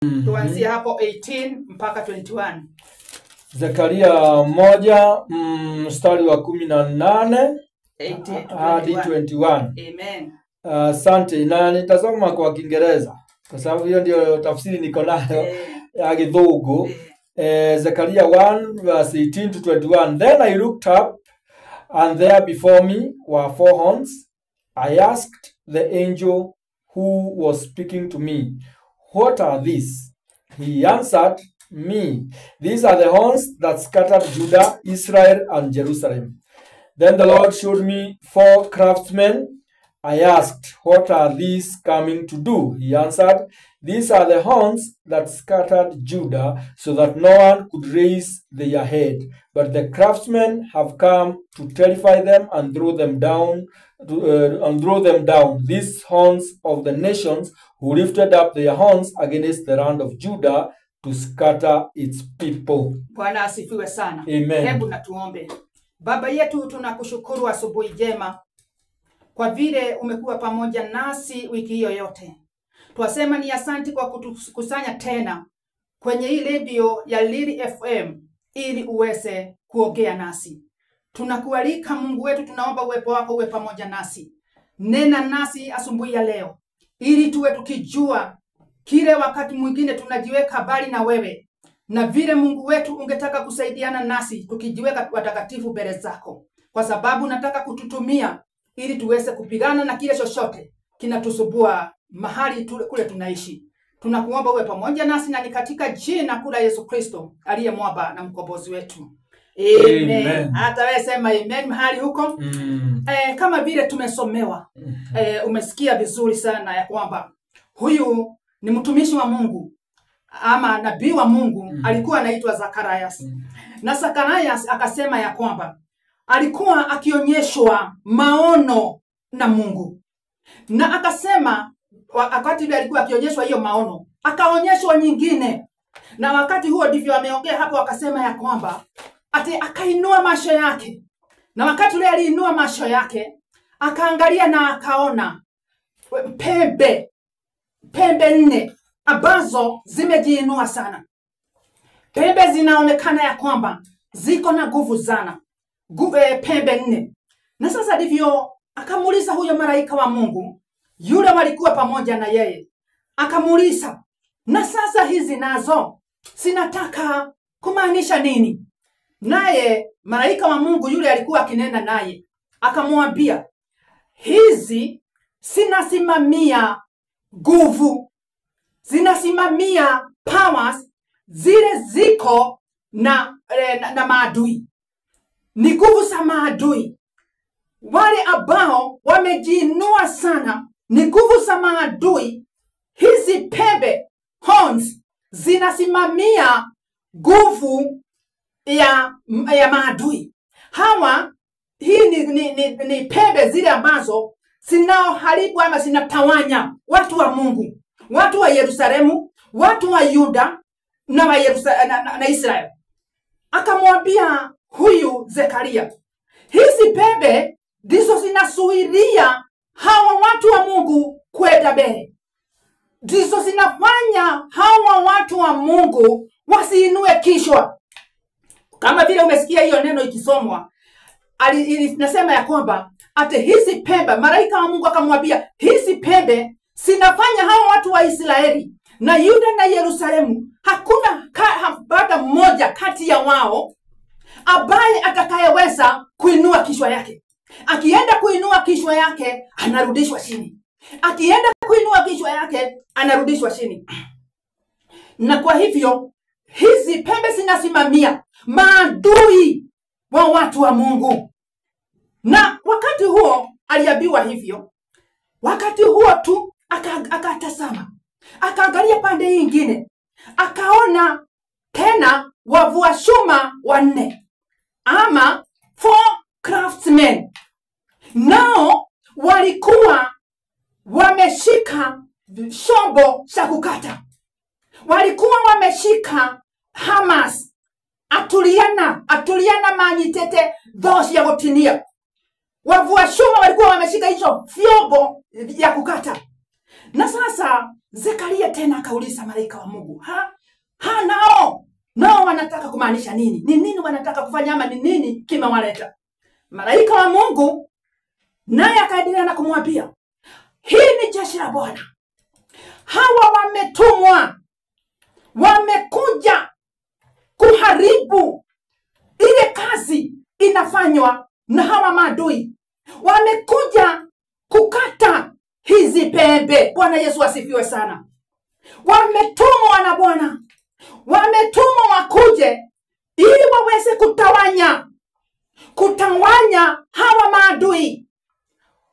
Tuanzia hapo 18 mpaka 21. Zekaria 1 mstari wa 18 hadi 21. Amen. Asante. Na nitasoma kwa Kiingereza kwa sababu hiyo ndio tafsiri niko nayo ya Githungu. Zekaria 1 verse 18 to 21. Then I looked up, and there before me were 4 horns. I asked the angel who was speaking to me, "What are these?" He answered me, "These are the horns that scattered Judah, Israel, and Jerusalem." Then the Lord showed me 4 craftsmen. I asked, "What are these coming to do?" He answered, "These are the horns that scattered Judah, so that no one could raise their head. But the craftsmen have come to terrify them and throw them down, these horns of the nations who lifted up their horns against the land of Judah to scatter its people." Bwana asifiwe sana. Amen. Hebu na tuombe. Baba yetu, tunakushukuru asubuhi njema kwa vile umekuwa pamoja nasi wiki hiyo yote. Twasema ni asante kwa kutukusanya tena kwenye hii radio ya Lili FM ili uweze kuongea nasi. Tunakualika Mungu wetu, tunaomba uwepo wako uwe pamoja nasi. Nena nasi asubuhi ya leo ili tuwe tukijua kile wakati mwingine tunajiweka bali na wewe, na vile Mungu wetu ungetaka kusaidiana nasi tukijiweka watakatifu mbele zako, kwa sababu nataka kututumia ili tuweze kupigana na kile chochote kinatusubua mahali kule tunaishi. Tunakuomba uwe pamoja nasi, na ni katika jina kula Yesu Kristo aliye mwamba na mkombozi wetu. Amen. Hata wewe sema amen mahali huko. Kama vile tumesomewa, umesikia vizuri sana ya kwamba huyu ni mtumishi wa Mungu ama nabii wa Mungu. Alikuwa anaitwa Zacharias. Na Zacharias akasema ya kwamba alikuwa akionyeshwa maono na Mungu. Na akasema wakati yule alikuwa akionyeshwa hiyo maono, akaonyeshwa nyingine. Na wakati huo ndivyo ameongea hapo, akasema ya kwamba ati akainua macho yake. Na wakati yule aliinua macho yake, akaangalia na akaona pembe 4 ambazo zimejiinua sana. Pembe zinaonekana ya kwamba ziko na nguvu sana. Pembe 4. Na sasa ndivyo akamuuliza huyo malaika wa Mungu yule walikuwa pamoja na yeye. Akamuuliza, "Na sasa hizi nazo sinataka kumaanisha nini?" Naye malaika wa Mungu yule alikuwa akinena naye akamwambia, "Hizi sinasimamia nguvu, zinasimamia powers zile ziko na maadui. Ni nguvu za maadui. Wale ambao wamejiinua sana ni nguvu za maadui. Hizi pembe horns zinasimamia nguvu ya maadui. Hii ni pembe zile ambazo zinaoharibu ama zinatawanya watu wa Mungu, watu wa Yerusalemu, watu wa Yuda na Israeli." Akamwambia huyu Zekaria, hizi pembe ndizo zinasuiria hawa watu wa Mungu kwenda mbele. Ndizo zinafanya hawa watu wa Mungu wasiinue kichwa. Kama vile umesikia hiyo neno ikisomwa, nasema ya kwamba ate hizi pembe, malaika wa Mungu akamwambia, hizi pembe zinafanya hawa watu wa Israeli na Yuda na Yerusalemu, hakuna hata mmoja kati ya wao ambaye atakayeweza kuinua kichwa yake. Akienda kuinua kichwa yake, anarudishwa chini. Akienda kuinua kichwa yake, anarudishwa chini. Na kwa hivyo hizi pembe zinasimamia maadui wa watu wa Mungu. Na wakati huo aliambiwa hivyo, wakati huo tu akatazama, akaangalia pande nyingine, akaona tena wavua chuma 4 ama 4 craftsmen. Nao walikuwa wameshika shombo cha kukata. Walikuwa wameshika hammers, atuliana manyitete dhoshi ya gotinia. Wavua chuma walikuwa wameshika hizo vyombo ya kukata. Na sasa Zekaria tena akauliza malaika wa Mungu, nao wanataka kumaanisha nini? Ni nini wanataka kufanya, ama ni nini kimewaleta? Malaika wa Mungu naye akaendelea na kumwambia, hii ni jeshi la Bwana. Hawa wametumwa, wamekuja kuharibu ile kazi inafanywa na hawa maadui. Wamekuja kukata hizi pembe. Bwana Yesu asifiwe sana. Wametumwa na Bwana, wametumwa wakuje ili waweze kutawanya hawa maadui.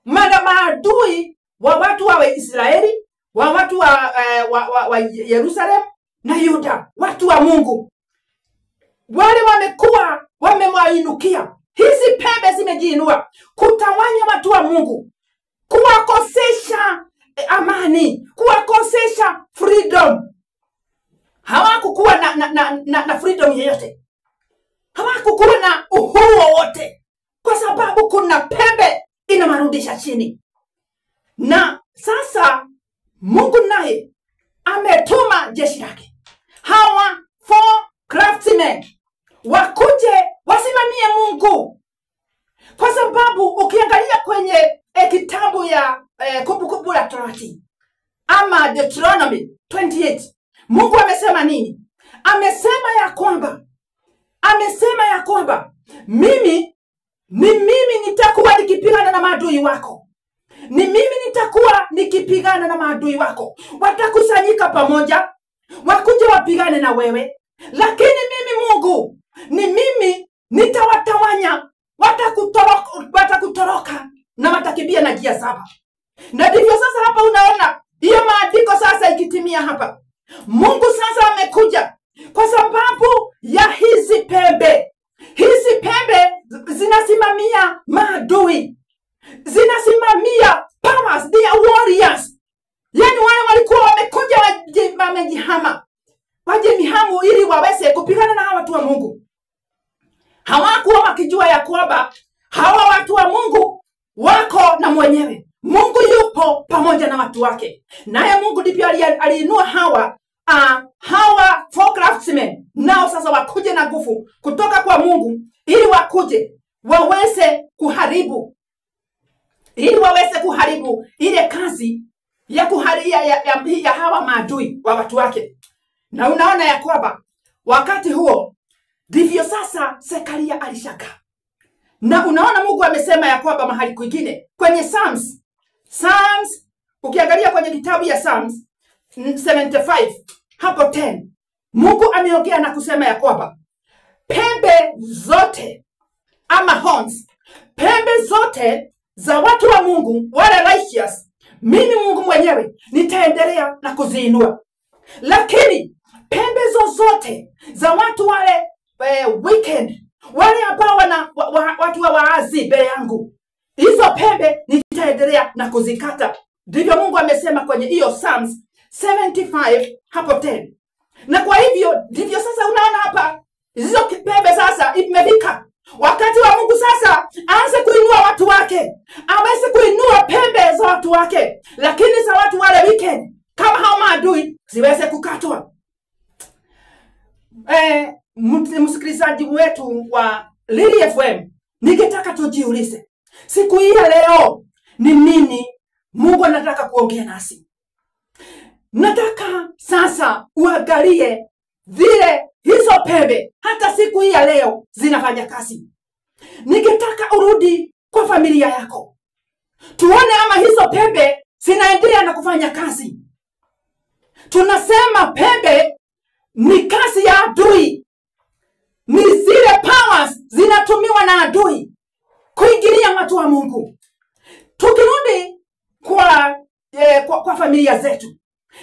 Maadui wa watu wa Israeli, wa watu wa Yerusalemu na Yuda, watu wa Mungu. Wale wamekuwa wamewainukia, hizi pembe zimejiinua kutawanya watu wa Mungu, kuwakosesha amani, kuwakosesha freedom. Hawakukuwa na freedom yoyote, hawakukuwa na uhuru wowote, kwa sababu kuna pembe inamarudisha chini. Na sasa Mungu naye ametuma jeshi lake, hawa 4 craftsmen wakuje wasimamie Mungu. Kwa sababu ukiangalia kwenye kitabu ya Kumbukumbu la Torati ama Deuteronomy 28, Mungu amesema nini? Amesema ya kwamba mimi nitakuwa nikipigana na maadui wako. Ni mimi nitakuwa nikipigana na maadui wako. Watakusanyika pamoja, wakuje wapigane na wewe. Lakini mimi Mungu, ni mimi nitawatawanya, watakutoroka na watakimbia na njia 7. Na ndivyo sasa hapa unaona hiyo maandiko sasa ikitimia hapa. Mungu sasa amekuja kwa sababu ya hizi pembe. Hizi pembe zinasimamia maadui, zinasimamia powers, they are warriors. Yani wale walikuwa wamekuja wamejihama, wajemihamu ili waweze kupigana na watu wa Mungu. Hawakuwa wakijua ya kwamba hawa watu wa Mungu wako na mwenyewe. Mungu yupo pamoja na watu wake. Naye Mungu ndipo aliinua hawa 4 craftsmen, nao sasa wakuje na nguvu kutoka kwa Mungu ili wakuje waweze kuharibu, ile kazi ya hawa maadui wa watu wake. Na unaona ya kwamba wakati huo ndivyo sasa Zekaria alishaka. Na unaona Mungu amesema ya kwamba mahali kwingine kwenye Psalms, ukiangalia kwenye kitabu ya Psalms 75 hapo 10, Mungu ameongea na kusema ya kwamba pembe zote ama horns, pembe zote za watu wa Mungu wale righteous, mimi Mungu mwenyewe nitaendelea na kuziinua. Lakini pembe zote za watu wale wicked, wale ambao watu wa waazi mbele yangu, hizo pembe nitaendelea na kuzikata. Ndivyo Mungu amesema kwenye hiyo Psalms 75 hapo 10. Na kwa hivyo ndivyo sasa unaona hapa hizo pembe sasa imefika wakati wa Mungu sasa aanze kuinua watu wake, aweze kuinua pembe za watu wake, lakini za watu wale wicked kama hao maadui ziweze kukatwa. Msikilizaji wetu wa Lily FM, ningetaka tujiulize siku hii ya leo, ni nini Mungu anataka kuongea nasi? Nataka sasa uangalie vile hizo pembe hata siku hii ya leo zinafanya kazi. Ningetaka urudi kwa familia yako, tuone ama hizo pembe zinaendelea na kufanya kazi. Tunasema pembe ni kazi ya adui, ni zile powers zinatumiwa na adui kuingilia watu wa Mungu. Tukirudi kwa familia zetu,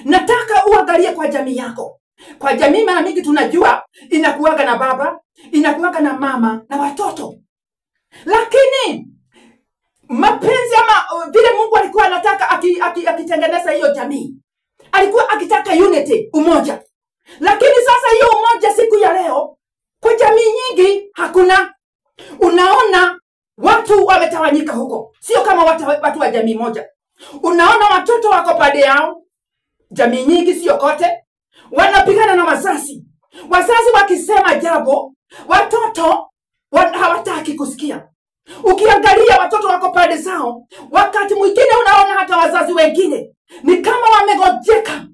nataka uangalie kwa jamii yako. Kwa jamii mara mingi tunajua inakuwaga na baba, inakuwaga na mama na watoto. Lakini mapenzi ama vile Mungu alikuwa anataka akitengeneza hiyo jamii, alikuwa akitaka unity, umoja. Lakini sasa hiyo umoja siku ya leo kwa jamii nyingi hakuna. Unaona watu wametawanyika huko, sio kama watu wa jamii moja. Unaona watoto wako pande yao, jamii nyingi sio kote, wanapigana na wazazi. Wazazi wakisema jambo, watoto hawataki kusikia. Ukiangalia watoto wako pande zao, wakati mwingine unaona hata wazazi wengine ni kama wamegojeka,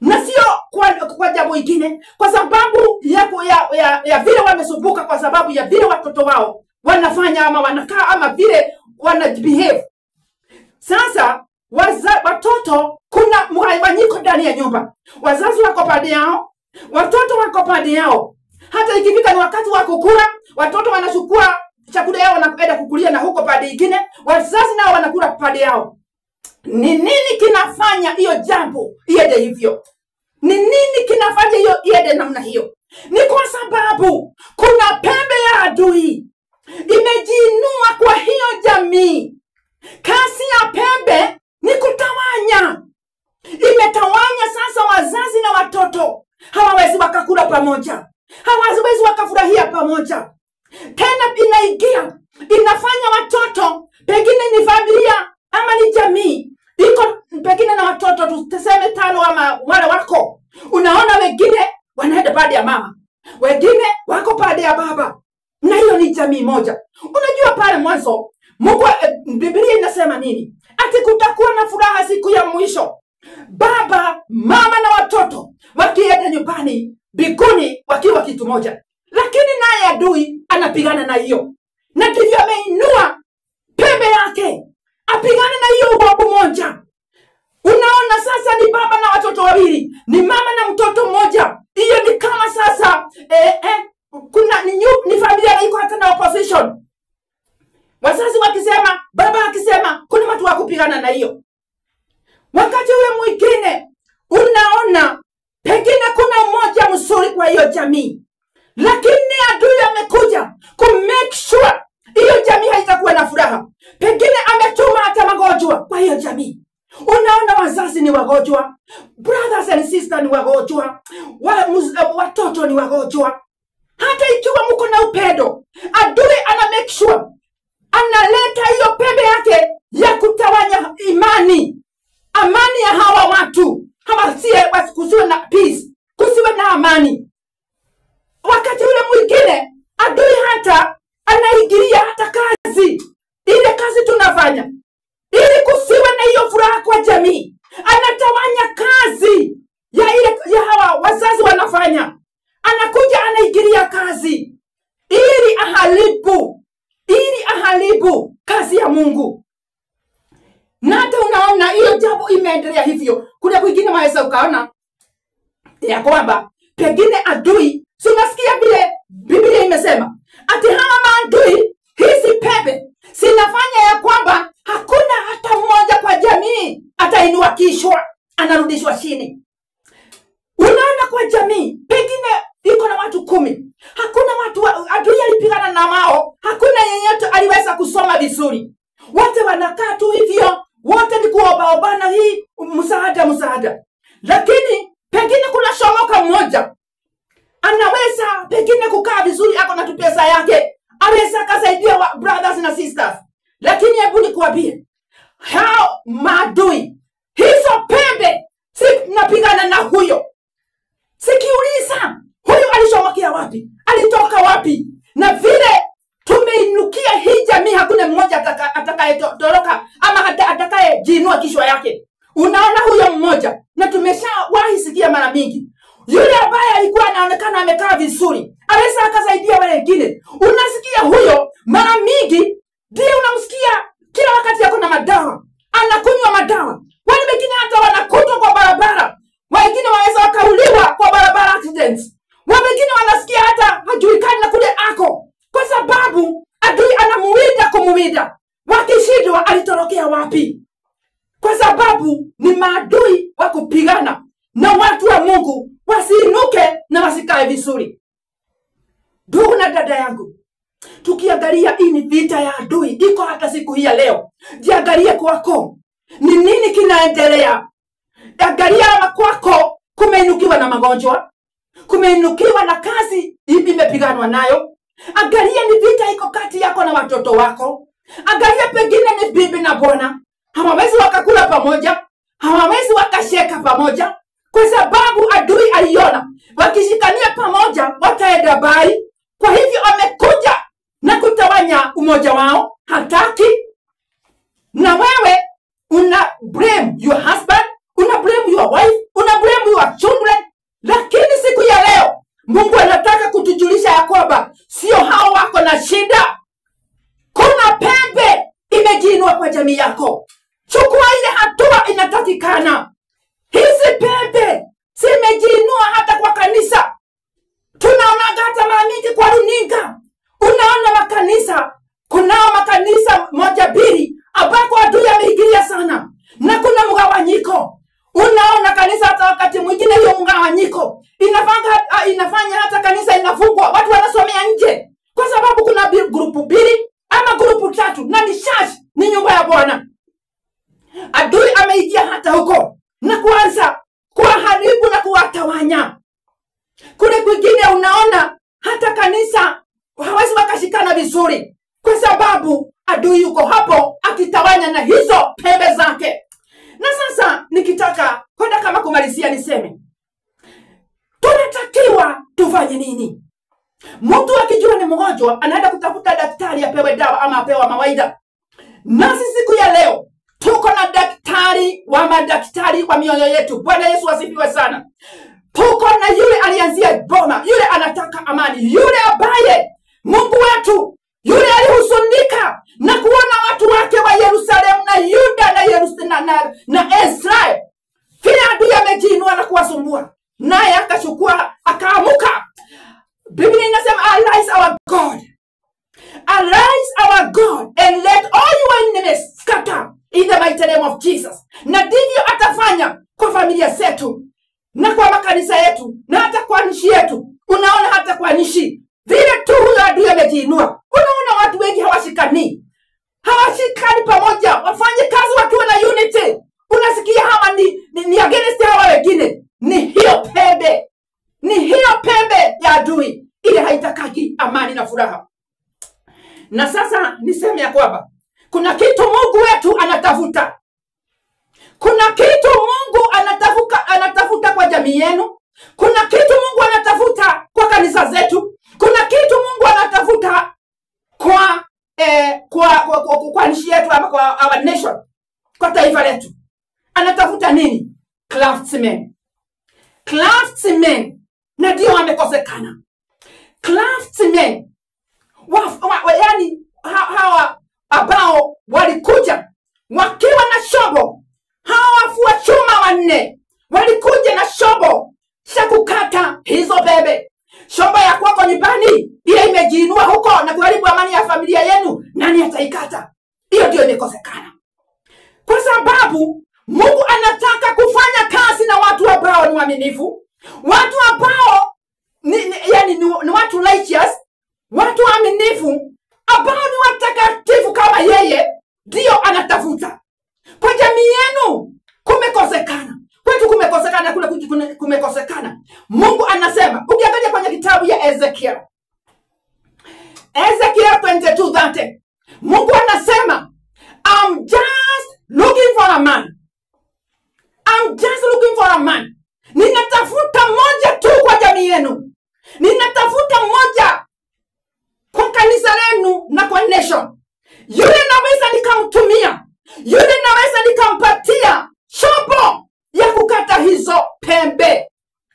na sio kwa jambo ingine, kwa sababu ya vile wamesumbuka, kwa sababu ya vile watoto wao wanafanya ama wanakaa ama vile wanabehave. Sasa watoto, kuna mgawanyiko ndani ya nyumba. Wazazi wako pande yao, watoto wako pande yao. Hata ikifika ni wakati wa kukula, watoto wanachukua chakula yao wanaenda kukulia na huko pande nyingine, wazazi nao wanakula pande yao. Ni nini kinafanya hiyo jambo iende hivyo? Ni nini kinafanya hiyo iende namna hiyo? Ni kwa sababu kuna pembe ya adui imejiinua kwa hiyo jamii. Kazi ya pembe ni kutawanya. Imetawanya sasa wazazi na watoto. Hawawezi wakakula pamoja, hawawezi wakafurahia pamoja. Tena inaingia, inafanya watoto, pengine ni familia ama ni jamii iko pengine na watoto tuseme 5 ama wale wako, unaona wengine wanaenda pande ya mama, wengine wako pande ya baba, na hiyo ni jamii moja. Unajua pale mwanzo Mungu, Biblia inasema nini? Ati kutakuwa na furaha siku ya mwisho, baba, mama na watoto wakienda nyumbani mbinguni wakiwa kitu moja. Lakini naye adui anapigana na hiyo, na ndivyo ameinua pembe yake apigane na hiyo ubabu moja. Unaona sasa ni baba na watoto wawili, ni mama na mtoto mmoja. Hiyo ni kama sasa kuna ni familia iko hata na opposition. Wazazi wakisema, baba akisema, kuna watu wa kupigana na hiyo. Wakati ule mwingine unaona pengine kuna mmoja mzuri kwa hiyo jamii, lakini adui amekuja ku make sure hiyo jamii haitakuwa na furaha. Pengine ametuma hata magonjwa kwa hiyo jamii. Unaona wazazi ni wagonjwa, brothers and sisters ni wagonjwa, watoto ni wagonjwa. Hata ikiwa mko na upendo, adui ana make sure analeta hiyo pembe yake ya kutawanya amani ya hawa watu. Kusiwe na peace, kusiwe na amani. Wakati ule mwingine adui hata anaingilia hata kazi, ile kazi tunafanya, ili kusiwe na hiyo furaha kwa jamii. Anatawanya kazi ya hawa wazazi wanafanya, anakuja anaingilia kazi ili aharibu kazi ya Mungu. Na hata unaona hiyo jambo imeendelea hivyo. Kuna kwingine waweza ukaona ya kwamba pengine adui, si unasikia vile Biblia imesema ati hawa maadui, hizi pembe sinafanya ya kwamba hakuna hata mmoja kwa jamii atainua kichwa, anarudishwa chini. Unaona kwa jamii pengine iko na watu 10, hakuna watu adui alipigana na wao, hakuna yeyote aliweza kusoma vizuri, wote wanakaa tu hivyo, wote ni kuombaobana hii msaada. Lakini pengine kuna shomoka mmoja anaweza pengine kukaa vizuri, ako na pesa yake, aweza kasaidia brothers na sisters. Lakini hebu nikuambie, hao maadui, hizo pembe si napigana na huyo. Sikiuliza, huyo alishomokea wapi? Alitoka wapi? Na vile tumeinukia hii jamii, hakuna mmoja atakayetoroka ama atakaye jiinua kichwa yake. Unaona huyo mmoja, na tumeshawahi sikia mara mingi, yule ambaye alikuwa anaonekana amekaa vizuri, aweza akasaidia wale wengine. Unasikia huyo mara mingi ndiye unamsikia kila wakati yako na madawa, anakunywa madawa. Wale wengine hata wanakutwa kwa barabara, wengine waweza wakauliwa kwa barabara accidents, wale wengine wanasikia hata hajulikani na kule ako, kwa sababu adui kumuwida. Wakishindwa alitorokea wapi? Kwa sababu ni maadui wa kupigana na watu wa Mungu wasiinuke na wasikae vizuri. Ndugu na dada yangu, tukiangalia hii ni vita ya adui, iko hata siku hii ya leo. Jiangalie kwako, ni nini kinaendelea? Angalia kwako, kumeinukiwa na magonjwa, kumeinukiwa na kazi imepiganwa nayo. Angalia ni vita iko kati yako na watoto wako. Angalia pengine ni bibi na bwana hawawezi wakakula pamoja, hawawezi wakasheka pamoja, kwa sababu adui aliona wakishikania pamoja wataenda mbali. Kwa hivyo amekuja na kutawanya umoja wao, hataki. Na wewe una blame your husband, una blame your wife, una blame your children. Lakini siku ya leo Mungu anataka kutujulisha ya kwamba sio hao wako na shida. Kuna pembe imejiinua kwa jamii yako. Chukua ile hatua inatakikana. Hizi pembe zimejiinua hata kwa kanisa. Tunaona hata mara mingi kwa runinga. Unaona makanisa, kunao makanisa moja mbili ambako adui ameingilia sana, na kuna mgawanyiko. Unaona kanisa hata wakati mwingine hiyo mgawanyiko inafanya hata kanisa inafungwa, watu wanasomea nje, kwa sababu kuna grupu mbili ama grupu tatu, na ni church, ni nyumba ya Bwana. Adui ameingia hata huko na kuanza kuharibu na kuwatawanya. Kule kwingine unaona hata kanisa hawezi wakashikana vizuri, kwa sababu adui yuko hapo akitawanya na hizo pembe zake. Na sasa nikitaka kwenda kama kumalizia, niseme tunatakiwa tufanye nini? Mtu akijua ni mgonjwa anaenda kutafuta daktari apewe dawa ama apewa mawaida. Nasi siku ya leo tuko na daktari wa madaktari wa mioyo yetu. Bwana Yesu asifiwe sana. Tuko na yule alianzia boma, yule anataka amani, yule ambaye Mungu wetu, yule alihuzunika na kuona watu wake wa Yerusalemu na Yuda na Israeli vile adui amejiinua na kuwasumbua, naye akachukua akaamuka. Biblia inasema arise our God, arise our God and let all your enemies scatter in the mighty name of Jesus. Na ndivyo atafanya kwa familia zetu na kwa makanisa yetu na hata kwa nchi yetu. Unaona hata kwa nchi vile tu huyo adui amejiinua, unaona watu wengi hawashikani pamoja, wafanye kazi wakiwa na unity. Unasikia hawa ni against hawa wengine. Ni hiyo pembe ya adui ile haitakaki amani na furaha. Na sasa niseme ya kwamba kuna kitu Mungu wetu anatafuta. Kuna kitu Mungu anatafuta kwa jamii yenu. Kuna kitu Mungu anatafuta kwa kanisa zetu. Kuna kitu Mungu anatafuta kwa nchi yetu ama kwa our nation, kwa taifa letu. Anatafuta nini? Craftsmen. Na ndio wamekosekana. Craftsmen. Yani hawa ambao walikuja wakiwa na shobo, hawa wafua chuma wanne walikuja na shobo cha kukata hizo bebe. Shobo ya kwako nyumbani ile imejiinua huko na kuharibu amani ya familia yenu, nani ataikata? Hiyo ndio imekosekana. Kwa sababu Mungu anataka kufanya kazi na watu ambao ni waaminifu, watu ambao ni watu righteous, watu waaminifu ambao ni watakatifu kama yeye, ndio anatafuta. Kwa jamii yenu kumekosekana, kwetu kumekosekana, kule kumekosekana. Mungu anasema, ukiangalia kwenye kitabu ya Ezekiel 22:30, Mungu anasema, I'm just looking for a man. Ninatafuta mmoja tu kwa jamii yenu. Ninatafuta mmoja kwa kanisa lenu na kwa nation. Yule naweza nikamtumia, yule naweza nikampatia shobo ya kukata hizo pembe.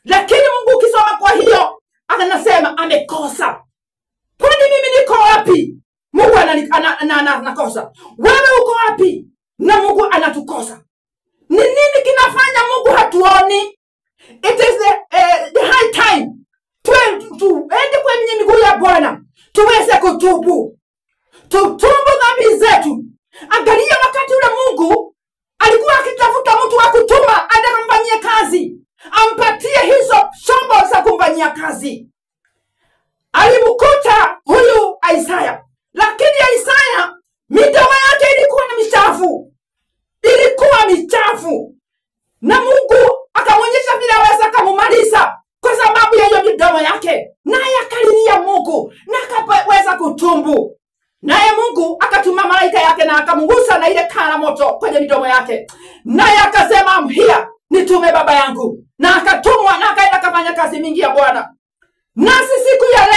Lakini Mungu ukisoma kwa hiyo anasema amekosa. Kwani mimi niko wapi? Mungu anakosa. Wewe uko wapi? Na Mungu anatukosa. Ni nini kinafanya Mungu hatuoni? It is the high time tuende kwenye miguu ya Bwana, tuweze kutubu dhambi zetu. Angalia wakati ule Mungu alikuwa akitafuta mtu wa kutuma aende kumfanyia kazi, ampatie hizo shombo za kumfanyia kazi. Alimkuta huyu Isaya, lakini Isaya midomo yake ilikuwa ni michafu, na Mungu akamwonyesha vile aweza kumumaliza kwa sababu ya hiyo midomo yake. Naye akalilia Mungu na akaweza kutubu, naye Mungu akatuma malaika yake yake na akamgusa na ile kaa la moto kwenye midomo yake, naye akasema I'm here, nitume baba yangu, na akatumwa na akaenda kufanya kazi mingi ya Bwana. Nasi siku ya